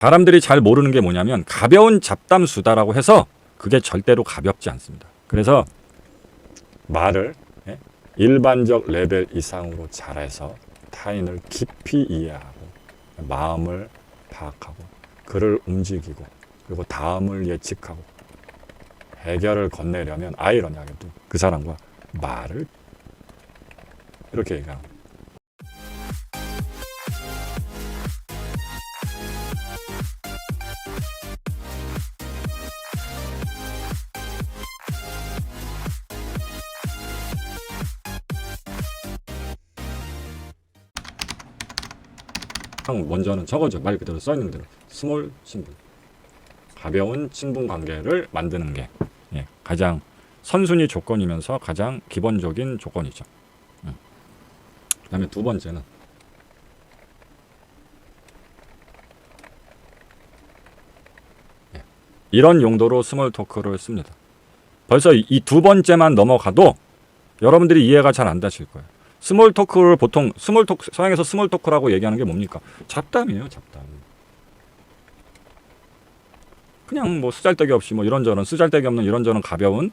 사람들이 잘 모르는 게 뭐냐면 가벼운 잡담 수다라고 해서 그게 절대로 가볍지 않습니다. 그래서 말을 일반적 레벨 이상으로 잘해서 타인을 깊이 이해하고 마음을 파악하고 그를 움직이고 그리고 다음을 예측하고 해결을 건네려면 아이러니하게도 그 사람과 말을 이렇게 얘기합니다. 먼저는 저거죠. 말 그대로 써있는 대로 스몰 신분, 가벼운 친분 관계를 만드는 게 가장 선순위 조건이면서 가장 기본적인 조건이죠. 그 다음에 두 번째는 이런 용도로 스몰 토크를 씁니다. 벌써 이 두 번째만 넘어가도 여러분들이 이해가 잘 안 되실 거예요. 스몰 토크를 보통 서양에서 스몰 토크라고 얘기하는 게 뭡니까? 잡담이에요, 잡담. 그냥 뭐 쓰잘데기 없이 뭐 이런저런 쓰잘데기 없는 이런저런 가벼운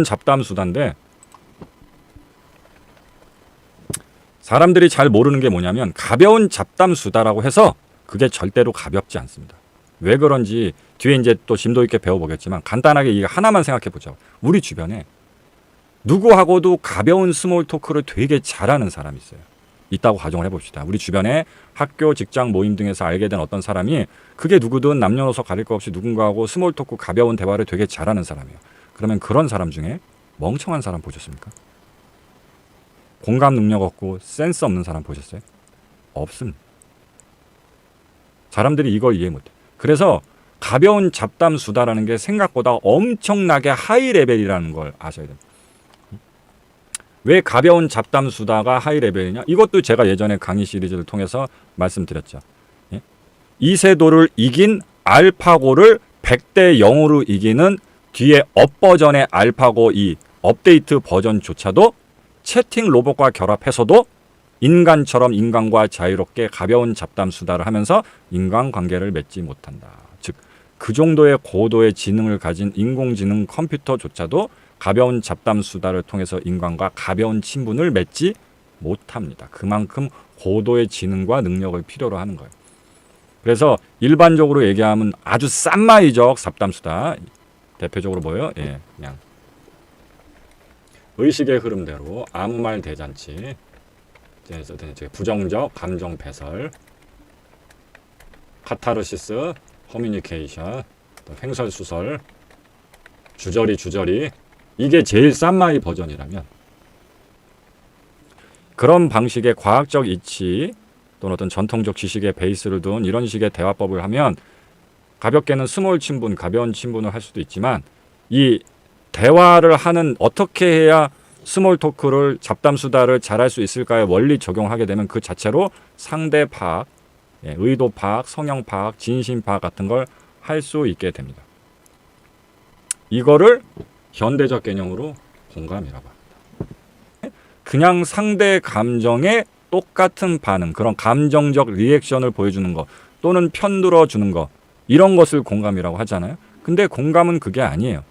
잡담 수단인데 사람들이 잘 모르는 게 뭐냐면 가벼운 잡담 수다라고 해서 그게 절대로 가볍지 않습니다. 왜 그런지 뒤에 이제 또 심도 있게 배워보겠지만 간단하게 이거 하나만 생각해 보죠. 우리 주변에 누구하고도 가벼운 스몰 토크를 되게 잘하는 사람이 있어요. 있다고 가정을 해봅시다. 우리 주변에 학교, 직장, 모임 등에서 알게 된 어떤 사람이 그게 누구든 남녀노소 가릴 것 없이 누군가하고 스몰 토크 가벼운 대화를 되게 잘하는 사람이에요. 그러면 그런 사람 중에 멍청한 사람 보셨습니까? 공감 능력 없고 센스 없는 사람 보셨어요? 없습니다. 사람들이 이걸 이해 못해요. 그래서 가벼운 잡담 수다라는 게 생각보다 엄청나게 하이 레벨이라는 걸 아셔야 됩니다. 왜 가벼운 잡담 수다가 하이 레벨이냐? 이것도 제가 예전에 강의 시리즈를 통해서 말씀드렸죠. 이세돌을 이긴 알파고를 100대 0으로 이기는 뒤에 업 버전의 알파고 이 업데이트 버전조차도 채팅 로봇과 결합해서도 인간처럼 인간과 자유롭게 가벼운 잡담 수다를 하면서 인간관계를 맺지 못한다. 즉, 그 정도의 고도의 지능을 가진 인공지능 컴퓨터조차도 가벼운 잡담 수다를 통해서 인간과 가벼운 친분을 맺지 못합니다. 그만큼 고도의 지능과 능력을 필요로 하는 거예요. 그래서 일반적으로 얘기하면 아주 싼마이적 잡담 수다. 대표적으로 뭐예요? 그냥 의식의 흐름대로 아무 말 대잔치, 부정적 감정 배설, 카타르시스, 커뮤니케이션, 횡설수설, 주저리 이게 제일 싼마이 버전이라면 그런 방식의 과학적 이치 또는 어떤 전통적 지식의 베이스를 둔 이런 식의 대화법을 하면 가볍게는 스몰 친분, 가벼운 친분을 할 수도 있지만 이 대화를 하는 어떻게 해야 스몰 토크를 잡담 수다를 잘할 수 있을까의 원리 적용하게 되면 그 자체로 상대 파악, 의도 파악, 성향 파악, 진심 파악 같은 걸 할 수 있게 됩니다. 이거를 현대적 개념으로 공감이라고 합니다. 그냥 상대 감정에 똑같은 반응, 그런 감정적 리액션을 보여주는 것 또는 편들어주는 것 이런 것을 공감이라고 하잖아요. 근데 공감은 그게 아니에요.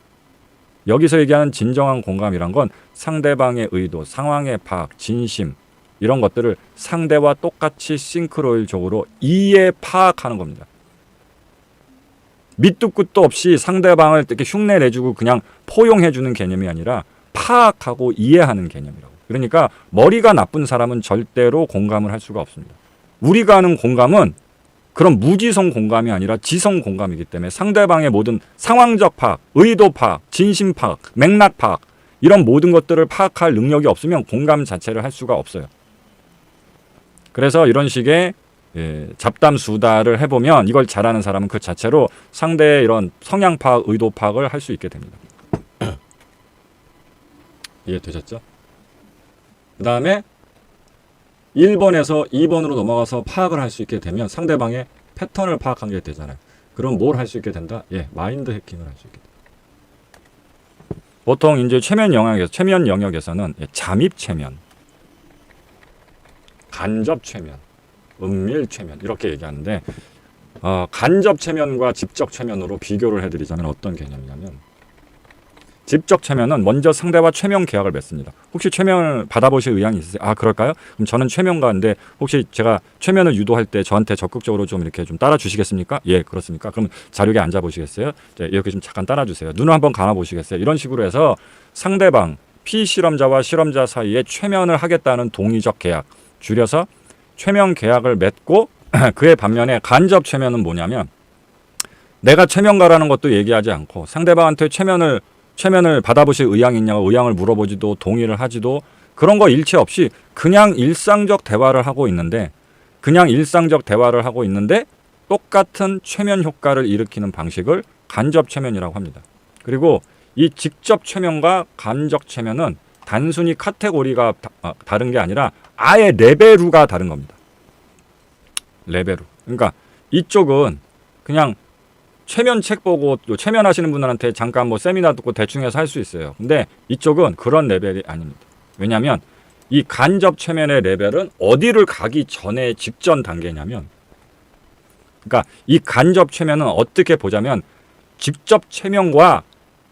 여기서 얘기하는 진정한 공감이란 건 상대방의 의도, 상황의 파악, 진심 이런 것들을 상대와 똑같이 싱크로율적으로 이해 파악하는 겁니다. 밑도 끝도 없이 상대방을 이렇게 흉내 내주고 그냥 포용해주는 개념이 아니라 파악하고 이해하는 개념이라고. 그러니까 머리가 나쁜 사람은 절대로 공감을 할 수가 없습니다. 우리가 하는 공감은 그런 무지성 공감이 아니라 지성 공감이기 때문에 상대방의 모든 상황적 파악, 의도 파악, 진심 파악, 맥락 파악 이런 모든 것들을 파악할 능력이 없으면 공감 자체를 할 수가 없어요. 그래서 이런 식의 잡담 수다를 해보면 이걸 잘하는 사람은 그 자체로 상대의 이런 성향 파악, 의도 파악을 할 수 있게 됩니다. 이해되셨죠? 그 다음에 1번에서 2번으로 넘어가서 파악을 할 수 있게 되면 상대방의 패턴을 파악한 게 되잖아요. 그럼 뭘 할 수 있게 된다? 마인드 해킹을 할 수 있게 된다. 보통 이제 최면 영역에서는 잠입 최면, 간접 최면, 은밀 최면 이렇게 얘기하는데 간접 최면과 직접 최면으로 비교를 해드리자면 어떤 개념이냐면, 직접 최면은 먼저 상대와 최면 계약을 맺습니다. 혹시 최면을 받아보실 의향이 있으세요? 아, 그럴까요? 그럼 저는 최면가인데 혹시 제가 최면을 유도할 때 저한테 적극적으로 좀 이렇게 좀 따라 주시겠습니까? 예, 그렇습니까? 그럼 자료에 앉아 보시겠어요? 이렇게 좀 잠깐 따라 주세요. 눈을 한번 감아 보시겠어요? 이런 식으로 해서 상대방 피실험자와 실험자 사이에 최면을 하겠다는 동의적 계약, 줄여서 최면 계약을 맺고 그의 반면에 간접 최면은 뭐냐면, 내가 최면가라는 것도 얘기하지 않고 상대방한테 최면을 받아보실 의향이 있냐고 의향을 물어보지도 동의를 하지도 그런 거 일체 없이 그냥 일상적 대화를 하고 있는데 똑같은 최면 효과를 일으키는 방식을 간접 최면이라고 합니다. 그리고 이 직접 최면과 간접 최면은 단순히 카테고리가 다른 게 아니라 아예 레벨루가 다른 겁니다. 레벨루. 그러니까 이쪽은 그냥 최면 책 보고 또 최면하시는 분들한테 잠깐 뭐 세미나 듣고 대충 해서 할 수 있어요. 근데 이쪽은 그런 레벨이 아닙니다. 왜냐하면 이 간접 최면의 레벨은 어디를 가기 전에 직전 단계냐면, 그러니까 이 간접 최면은 어떻게 보자면 직접 최면과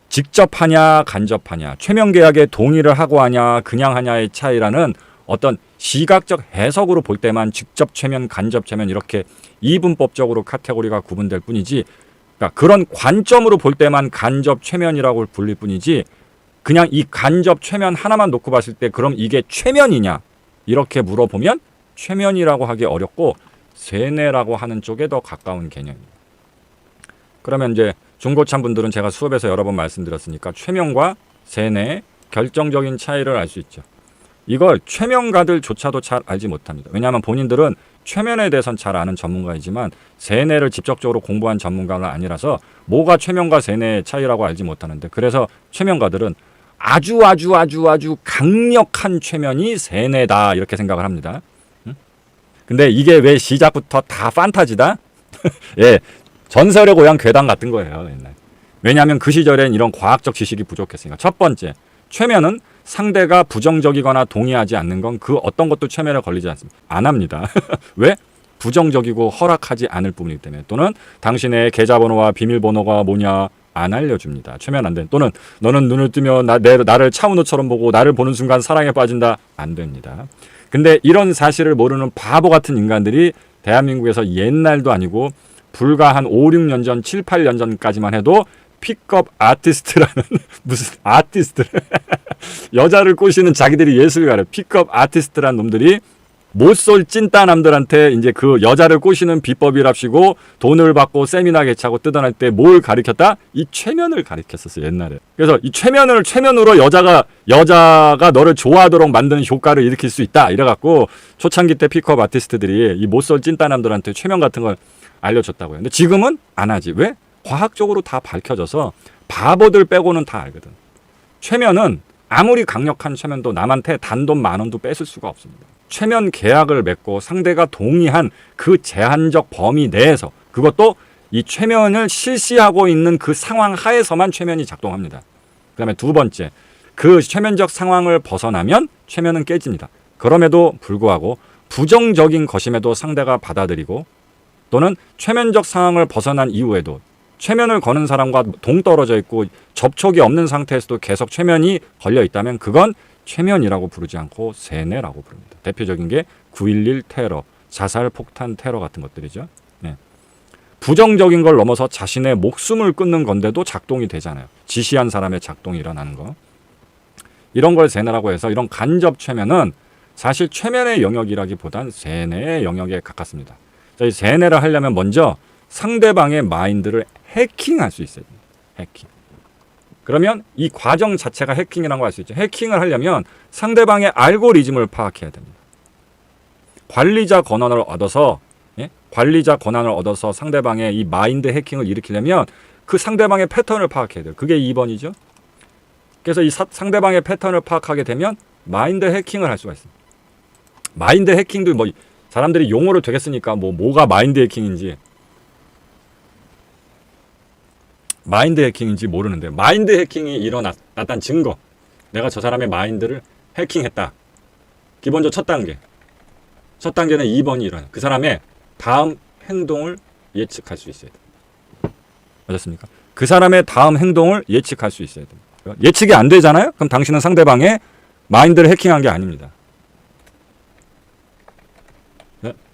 직접 하냐 간접하냐, 최면 계약에 동의를 하고 하냐 그냥 하냐의 차이라는 어떤 시각적 해석으로 볼 때만 직접 최면, 간접 최면 이렇게 이분법적으로 카테고리가 구분될 뿐이지, 그러니까 그런 관점으로 볼 때만 간접 최면이라고 불릴 뿐이지, 그냥 이 간접 최면 하나만 놓고 봤을 때 그럼 이게 최면이냐 이렇게 물어보면 최면이라고 하기 어렵고 세뇌라고 하는 쪽에 더 가까운 개념입니다. 그러면 이제 중고참 분들은 제가 수업에서 여러 번 말씀드렸으니까 최면과 세뇌의 결정적인 차이를 알 수 있죠. 이걸 최면가들조차도 잘 알지 못합니다. 왜냐하면 본인들은 최면에 대해서는 잘 아는 전문가이지만 세뇌를 직접적으로 공부한 전문가는 아니라서 뭐가 최면과 세뇌의 차이라고 알지 못하는데, 그래서 최면가들은 아주 강력한 최면이 세뇌다 이렇게 생각을 합니다. 근데 이게 왜 시작부터 다 판타지다? 예, 전설의 고향 괴담 같은 거예요, 옛날. 왜냐하면 그 시절엔 이런 과학적 지식이 부족했으니까. 첫 번째, 최면은 상대가 부정적이거나 동의하지 않는 건 그 어떤 것도 최면에 걸리지 않습니다. 안 합니다. 왜? 부정적이고 허락하지 않을 부분이기 때문에. 또는 당신의 계좌번호와 비밀번호가 뭐냐 안 알려줍니다. 최면 안 돼. 또는 너는 눈을 뜨면 나를 차은우처럼 보고 나를 보는 순간 사랑에 빠진다. 안 됩니다. 근데 이런 사실을 모르는 바보 같은 인간들이 대한민국에서 옛날도 아니고 불과 한 5, 6년 전, 7, 8년 전까지만 해도 픽업 아티스트라는 무슨 아티스트를 여자를 꼬시는 자기들이 예술가래. 픽업 아티스트라는 놈들이 못쏠 찐따남들한테 이제 그 여자를 꼬시는 비법이랍시고 돈을 받고 세미나 개최하고 뜯어낼 때 뭘 가리켰다? 이 최면을 가리켰었어요, 옛날에. 그래서 이 최면으로 여자가 너를 좋아하도록 만드는 효과를 일으킬 수 있다 이래갖고 초창기 때 픽업 아티스트들이 이 못쏠 찐따남들한테 최면 같은 걸 알려줬다고요. 근데 지금은 안 하지. 왜? 과학적으로 다 밝혀져서 바보들 빼고는 다 알거든. 최면은 아무리 강력한 최면도 남한테 단돈 10,000원도 뺏을 수가 없습니다. 최면 계약을 맺고 상대가 동의한 그 제한적 범위 내에서, 그것도 이 최면을 실시하고 있는 그 상황 하에서만 최면이 작동합니다. 그 다음에 두 번째, 그 최면적 상황을 벗어나면 최면은 깨집니다. 그럼에도 불구하고 부정적인 것임에도 상대가 받아들이고, 또는 최면적 상황을 벗어난 이후에도 최면을 거는 사람과 동떨어져 있고 접촉이 없는 상태에서도 계속 최면이 걸려 있다면 그건 최면이라고 부르지 않고 세뇌라고 부릅니다. 대표적인 게 9.11 테러, 자살 폭탄 테러 같은 것들이죠. 네. 부정적인 걸 넘어서 자신의 목숨을 끊는 건데도 작동이 되잖아요. 지시한 사람의 작동이 일어나는 거. 이런 걸 세뇌라고 해서 이런 간접 최면은 사실 최면의 영역이라기보단 세뇌의 영역에 가깝습니다. 이 세뇌를 하려면 먼저 상대방의 마인드를 해킹할 수 있어야 됩니다. 해킹. 그러면 이 과정 자체가 해킹이라고 할 수 있죠. 해킹을 하려면 상대방의 알고리즘을 파악해야 됩니다. 관리자 권한을 얻어서 상대방의 이 마인드 해킹을 일으키려면 그 상대방의 패턴을 파악해야 돼요. 그게 2번이죠. 그래서 이 상대방의 패턴을 파악하게 되면 마인드 해킹을 할 수가 있습니다. 마인드 해킹도 뭐 사람들이 용어를 되게 쓰니까 뭐가 마인드 해킹인지 모르는데, 마인드 해킹이 일어났다는 증거, 내가 저 사람의 마인드를 해킹했다. 기본적으로 첫 단계는 2번이 일어나요. 그 사람의 다음 행동을 예측할 수 있어야 돼요. 맞았습니까? 그 사람의 다음 행동을 예측할 수 있어야 돼요. 예측이 안 되잖아요? 그럼 당신은 상대방의 마인드를 해킹한 게 아닙니다.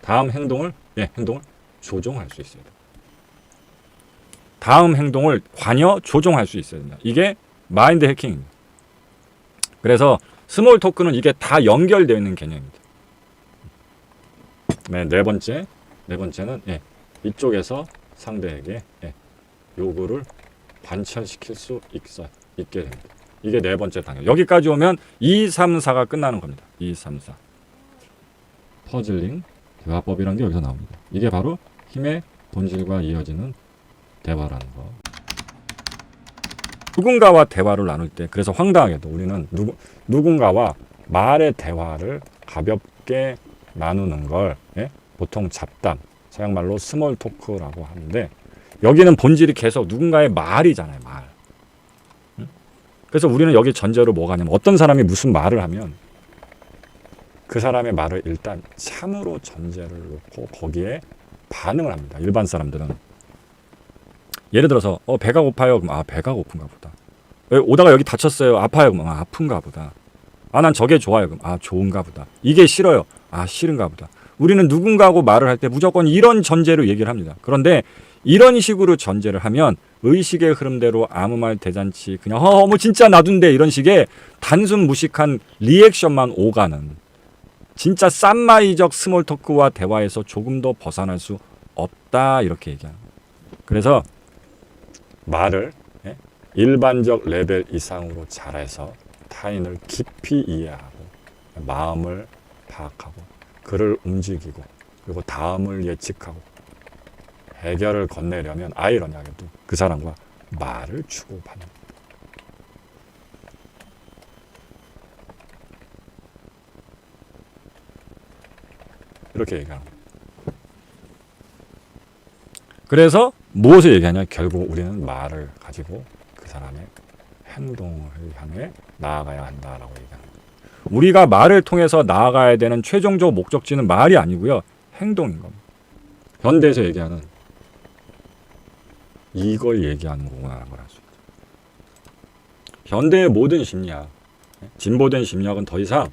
다음 행동을 조종할 수 있어야 돼요. 다음 행동을 관여 조종할 수 있어야 된다. 이게 마인드 해킹입니다. 그래서 스몰 토크는 이게 다 연결되어 있는 개념입니다. 네 번째는 이쪽에서 상대에게 요구를 관철시킬 수 있게 됩니다. 이게 네 번째 단계. 여기까지 오면 2, 3, 4가 끝나는 겁니다. 2, 3, 4. 퍼즐링 대화법이라는 게 여기서 나옵니다. 이게 바로 힘의 본질과 이어지는 대화라는 거. 누군가와 대화를 나눌 때, 그래서 황당하게도 우리는 누군가와 말의 대화를 가볍게 나누는 걸 보통 잡담, 서양말로 스몰 토크라고 하는데, 여기는 본질이 계속 누군가의 말이잖아요. 말. 그래서 우리는 여기 전제로 뭐가 하냐면, 어떤 사람이 무슨 말을 하면 그 사람의 말을 일단 참으로 전제를 놓고 거기에 반응을 합니다. 일반 사람들은. 예를 들어서 배가 고파요. 그럼 배가 고픈가 보다. 오다가 여기 다쳤어요. 아파요. 그럼 아픈가 보다. 난 저게 좋아요. 그럼 좋은가 보다. 이게 싫어요. 싫은가 보다. 우리는 누군가하고 말을 할 때 무조건 이런 전제로 얘기를 합니다. 그런데 이런 식으로 전제를 하면 의식의 흐름대로 아무 말 대잔치 그냥 뭐 진짜 놔둔데 이런 식의 단순 무식한 리액션만 오가는 진짜 쌈마이적 스몰 토크와 대화에서 조금 더 벗어날 수 없다 이렇게 얘기합니다. 그래서 말을 일반적 레벨 이상으로 잘해서 타인을 깊이 이해하고 마음을 파악하고 그를 움직이고 그리고 다음을 예측하고 해결을 건네려면 아이러니하게도 그 사람과 말을 주고받는 이렇게 얘기합니다. 그래서 무엇을 얘기하냐? 결국 우리는 말을 가지고 그 사람의 행동을 향해 나아가야 한다라고 얘기합니다. 우리가 말을 통해서 나아가야 되는 최종적 목적지는 말이 아니고요. 행동인 겁니다. 현대에서 얘기하는 이걸 얘기하는 거구나라는 걸 알 수 있죠. 현대의 모든 심리학, 진보된 심리학은 더 이상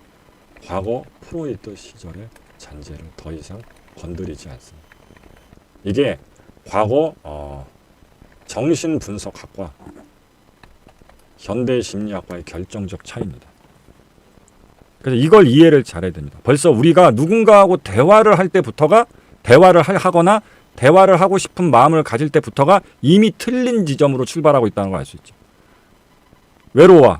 과거 프로이트 시절의 잔재를 더 이상 건드리지 않습니다. 이게 과거 정신분석학과 현대 심리학과의 결정적 차이입니다. 그래서 이걸 이해를 잘해야 됩니다. 벌써 우리가 누군가하고 대화를 할 때부터가 대화를 하거나 대화를 하고 싶은 마음을 가질 때부터가 이미 틀린 지점으로 출발하고 있다는 걸 알 수 있죠. 외로워.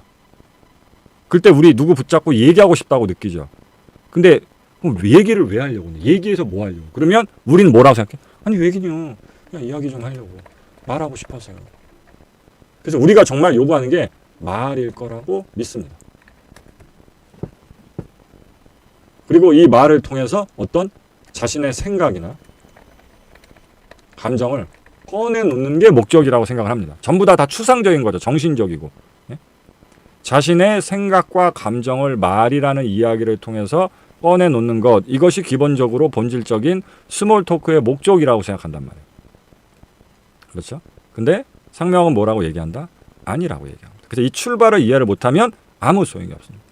그때 우리 누구 붙잡고 얘기하고 싶다고 느끼죠. 근데 그럼 얘기를 왜 하려고? 얘기해서 뭐 하려고? 그러면 우리는 뭐라고 생각해? 아니 왜 그냥 이야기 좀 하려고. 말하고 싶어서요. 그래서 우리가 정말 요구하는 게 말일 거라고 믿습니다. 그리고 이 말을 통해서 어떤 자신의 생각이나 감정을 꺼내놓는 게 목적이라고 생각을 합니다. 전부 다 추상적인 거죠. 정신적이고. 자신의 생각과 감정을 말이라는 이야기를 통해서 꺼내놓는 것, 이것이 기본적으로 본질적인 스몰 토크의 목적이라고 생각한단 말이에요. 그렇죠? 근데 상명은 뭐라고 얘기한다? 아니라고 얘기합니다. 그래서 이 출발을 이해를 못하면 아무 소용이 없습니다.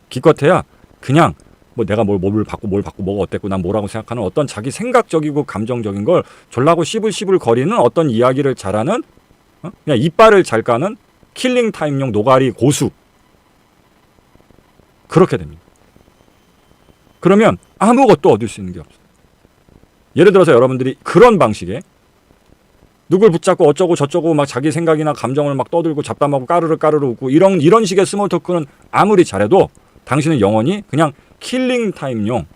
기껏해야 그냥 내가 뭘 받고 뭐가 어땠고 난 뭐라고 생각하는 어떤 자기 생각적이고 감정적인 걸 졸라고 씹을 거리는 어떤 이야기를 잘하는 그냥 이빨을 잘 까는 킬링 타임용 노가리 고수 그렇게 됩니다. 그러면 아무것도 얻을 수 있는 게 없어요. 예를 들어서 여러분들이 그런 방식의 누굴 붙잡고 어쩌고 저쩌고 막 자기 생각이나 감정을 막 떠들고 잡담하고 까르르 웃고 이런 식의 스몰 토크는 아무리 잘해도 당신은 영원히 그냥 킬링 타임용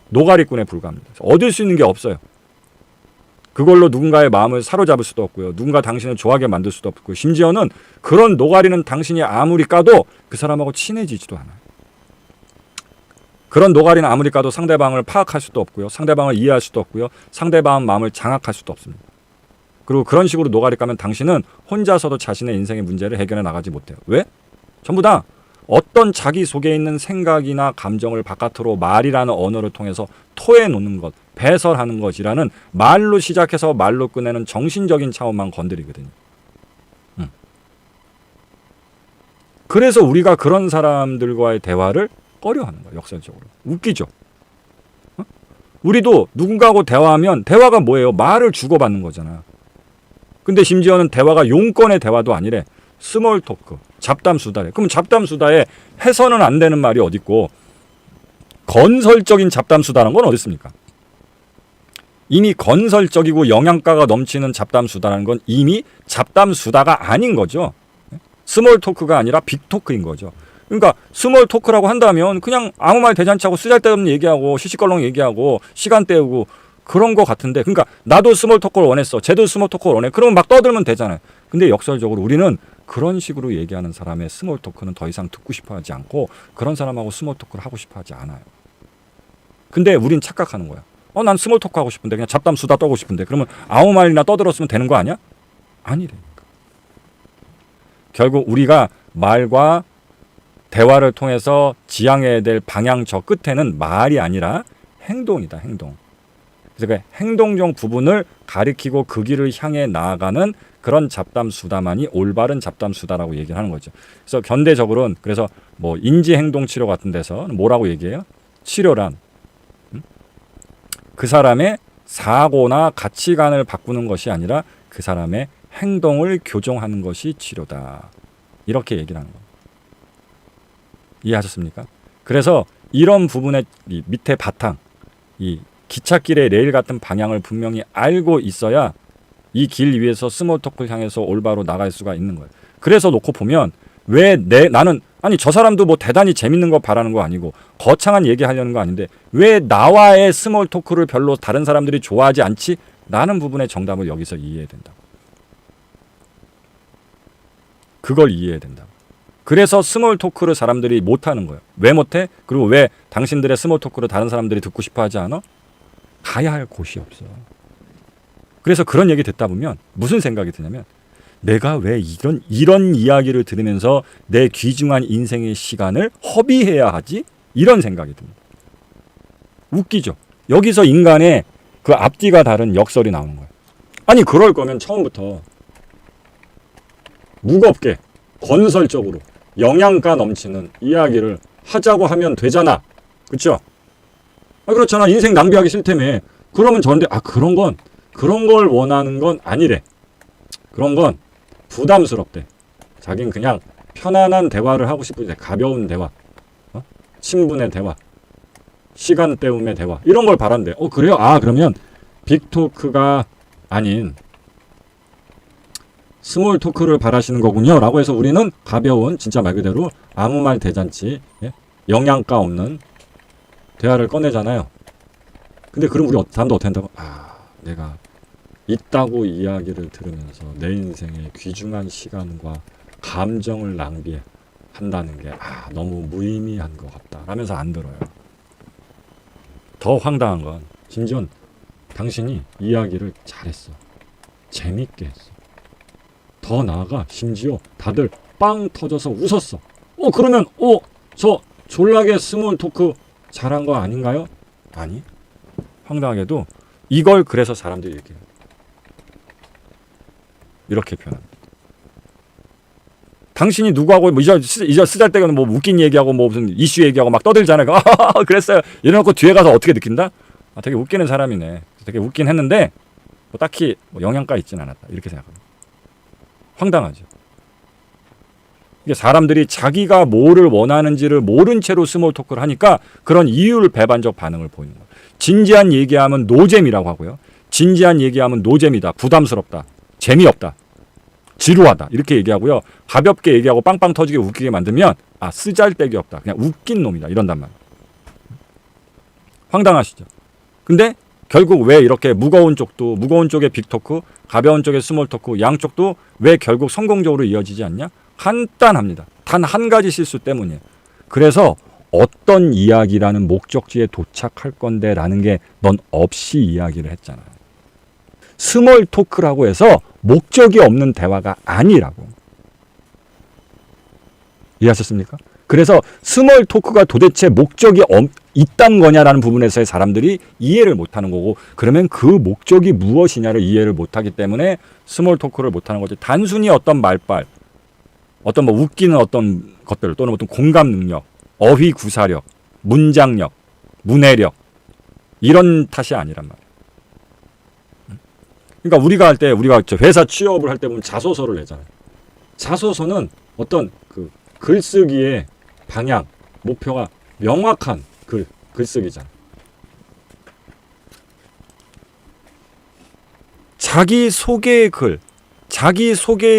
노가리꾼에 불과합니다. 얻을 수 있는 게 없어요. 그걸로 누군가의 마음을 사로잡을 수도 없고요. 누군가 당신을 좋아하게 만들 수도 없고 심지어는 그런 노가리는 당신이 아무리 까도 그 사람하고 친해지지도 않아요. 그런 노가리는 아무리 까도 상대방을 파악할 수도 없고요. 상대방을 이해할 수도 없고요. 상대방 마음을 장악할 수도 없습니다. 그리고 그런 식으로 노가리 까면 당신은 혼자서도 자신의 인생의 문제를 해결해 나가지 못해요. 왜? 전부 다 어떤 자기 속에 있는 생각이나 감정을 바깥으로 말이라는 언어를 통해서 토해 놓는 것, 배설하는 것이라는 말로 시작해서 말로 끝내는 정신적인 차원만 건드리거든요. 그래서 우리가 그런 사람들과의 대화를 꺼려하는 거예요. 역설적으로. 웃기죠. 우리도 누군가하고 대화하면 대화가 뭐예요? 말을 주고받는 거잖아. 근데 심지어는 대화가 용건의 대화도 아니래. 스몰 토크, 잡담 수다래. 그럼 잡담 수다에 해서는 안 되는 말이 어디 있고 건설적인 잡담 수다라는 건 어디 있습니까? 이미 건설적이고 영양가가 넘치는 잡담 수다라는 건 이미 잡담 수다가 아닌 거죠. 스몰 토크가 아니라 빅 토크인 거죠. 그러니까 스몰 토크라고 한다면 그냥 아무 말 대잔치 하고 쓰잘데없는 얘기하고 시시껄렁 얘기하고 시간 때우고 그런 거 같은데, 그러니까 나도 스몰 토크를 원했어, 쟤도 스몰 토크를 원해, 그러면 막 떠들면 되잖아요. 근데 역설적으로 우리는 그런 식으로 얘기하는 사람의 스몰 토크는 더 이상 듣고 싶어 하지 않고 그런 사람하고 스몰 토크를 하고 싶어 하지 않아요. 근데 우린 착각하는 거야. 난 스몰 토크 하고 싶은데, 그냥 잡담 수다 떠고 싶은데, 그러면 아무 말이나 떠들었으면 되는 거 아니야? 아니래. 결국 우리가 말과 대화를 통해서 지향해야 될 방향 저 끝에는 말이 아니라 행동이다. 행동. 그래서 그 행동적 부분을 가리키고 그 길을 향해 나아가는 그런 잡담 수다만이 올바른 잡담 수다라고 얘기를 하는 거죠. 그래서 현대적으로는 그래서 뭐 인지행동 치료 같은 데서 뭐라고 얘기해요? 치료란 그 사람의 사고나 가치관을 바꾸는 것이 아니라 그 사람의 행동을 교정하는 것이 치료다. 이렇게 얘기를 하는 겁니다. 이해하셨습니까? 그래서 이런 부분의 이 밑에 바탕, 이 기찻길의 레일 같은 방향을 분명히 알고 있어야 이 길 위에서 스몰 토크를 향해서 올바로 나갈 수가 있는 거예요. 그래서 놓고 보면 왜 나는 아니 저 사람도 뭐 대단히 재밌는 거 바라는 거 아니고 거창한 얘기하려는 거 아닌데 왜 나와의 스몰 토크를 별로 다른 사람들이 좋아하지 않지? 라는 부분의 정답을 여기서 이해해야 된다. 그걸 이해해야 된다. 그래서 스몰 토크를 사람들이 못하는 거예요. 왜 못해? 그리고 왜 당신들의 스몰 토크를 다른 사람들이 듣고 싶어 하지 않아? 가야 할 곳이 없어. 그래서 그런 얘기 듣다 보면 무슨 생각이 드냐면 내가 왜 이런 이야기를 들으면서 내 귀중한 인생의 시간을 허비해야 하지? 이런 생각이 듭니다. 웃기죠? 여기서 인간의 그 앞뒤가 다른 역설이 나오는 거예요. 아니 그럴 거면 처음부터 무겁게 건설적으로 영양가 넘치는 이야기를 하자고 하면 되잖아. 그렇죠? 그렇잖아. 인생 낭비하기 싫다며. 그러면 저한테 그런 걸 원하는 건 아니래. 그런 건 부담스럽대. 자긴 그냥 편안한 대화를 하고 싶은데 가벼운 대화, 친분의 대화, 시간 때움의 대화 이런 걸 바란대. 그래요? 그러면 빅토크가 아닌 스몰 토크를 바라시는 거군요. 라고 해서 우리는 가벼운 진짜 말 그대로 아무 말 대잔치, 영양가 없는 대화를 꺼내잖아요. 근데 그럼 우리 사람도 어떻게 한다고? 내가 있다고 이야기를 들으면서 내 인생의 귀중한 시간과 감정을 낭비한다는 게 너무 무의미한 것 같다 라면서 안 들어요. 더 황당한 건 심지어 당신이 이야기를 잘했어. 재밌게 했어. 더 나아가 심지어 다들 빵 터져서 웃었어. 그러면 저 졸라게 스몰 토크 잘한 거 아닌가요? 아니. 황당하게도 이걸 그래서 사람들이 얘기해요. 이렇게 표현합니다. 당신이 누구하고 이제 쓰잘데없는 뭐 웃긴 얘기하고 뭐 무슨 이슈 얘기하고 막 떠들잖아요. 그랬어요. 이래놓고 뒤에 가서 어떻게 느낀다? 되게 웃기는 사람이네. 되게 웃긴 했는데 뭐 딱히 뭐 영향가 있진 않았다. 이렇게 생각합니다. 황당하죠. 이게 사람들이 자기가 뭐를 원하는지를 모른 채로 스몰 토크를 하니까 그런 이율 배반적 반응을 보이는 거예요. 진지한 얘기하면 노잼이라고 하고요. 진지한 얘기하면 노잼이다. 부담스럽다. 재미없다. 지루하다. 이렇게 얘기하고요. 가볍게 얘기하고 빵빵 터지게 웃기게 만들면 쓰잘데기 없다. 그냥 웃긴 놈이다. 이런단 말이에요. 황당하시죠? 근데 결국 왜 이렇게 무거운 쪽의 빅토크, 가벼운 쪽의 스몰토크 양쪽도 왜 결국 성공적으로 이어지지 않냐? 간단합니다. 단 한 가지 실수 때문이에요. 그래서 어떤 이야기라는 목적지에 도착할 건데 라는 게 넌 없이 이야기를 했잖아. 스몰 토크라고 해서 목적이 없는 대화가 아니라고. 이해하셨습니까? 그래서 스몰 토크가 도대체 목적이 이딴 거냐라는 부분에서의 사람들이 이해를 못하는 거고, 그러면 그 목적이 무엇이냐를 이해를 못하기 때문에 스몰 토크를 못하는 거지. 단순히 어떤 말빨, 어떤 뭐 웃기는 어떤 것들, 또는 어떤 공감 능력, 어휘 구사력, 문장력, 문해력, 이런 탓이 아니란 말이에요. 그러니까 우리가 회사 취업을 할 때 보면 자소서를 내잖아요. 자소서는 어떤 그 글쓰기의 방향, 목표가 명확한 글쓰기잖아. 자기 소개의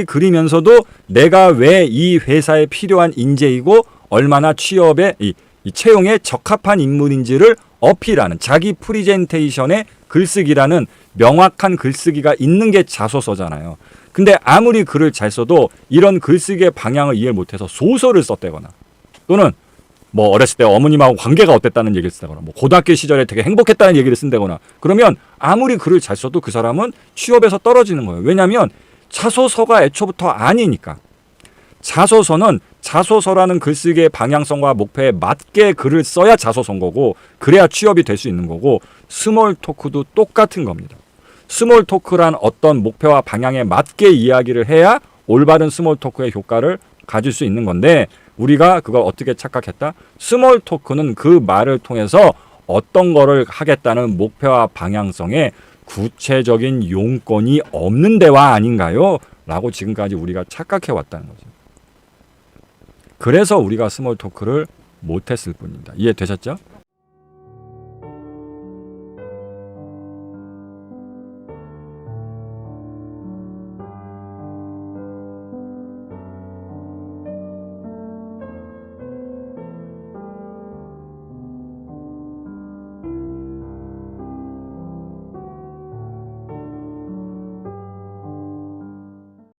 글이면서도 내가 왜 이 회사에 필요한 인재이고 얼마나 취업에 이 채용에 적합한 인물인지를 어필하는 자기 프리젠테이션의 글쓰기라는 명확한 글쓰기가 있는 게 자소서잖아요. 근데 아무리 글을 잘 써도 이런 글쓰기의 방향을 이해를 못해서 소설을 썼다거나, 또는 뭐 어렸을 때 어머님하고 관계가 어땠다는 얘기를 쓰다거나, 뭐 고등학교 시절에 되게 행복했다는 얘기를 쓴다거나, 그러면 아무리 글을 잘 써도 그 사람은 취업에서 떨어지는 거예요. 왜냐하면 자소서가 애초부터 아니니까. 자소서는 자소서라는 글쓰기의 방향성과 목표에 맞게 글을 써야 자소서인 거고, 그래야 취업이 될 수 있는 거고, 스몰 토크도 똑같은 겁니다. 스몰 토크란 어떤 목표와 방향에 맞게 이야기를 해야 올바른 스몰 토크의 효과를 가질 수 있는 건데, 우리가 그걸 어떻게 착각했다? 스몰 토크는 그 말을 통해서 어떤 거를 하겠다는 목표와 방향성에 구체적인 용건이 없는 대화 아닌가요? 라고 지금까지 우리가 착각해 왔다는 거죠. 그래서 우리가 스몰 토크를 못했을 뿐입니다. 이해되셨죠?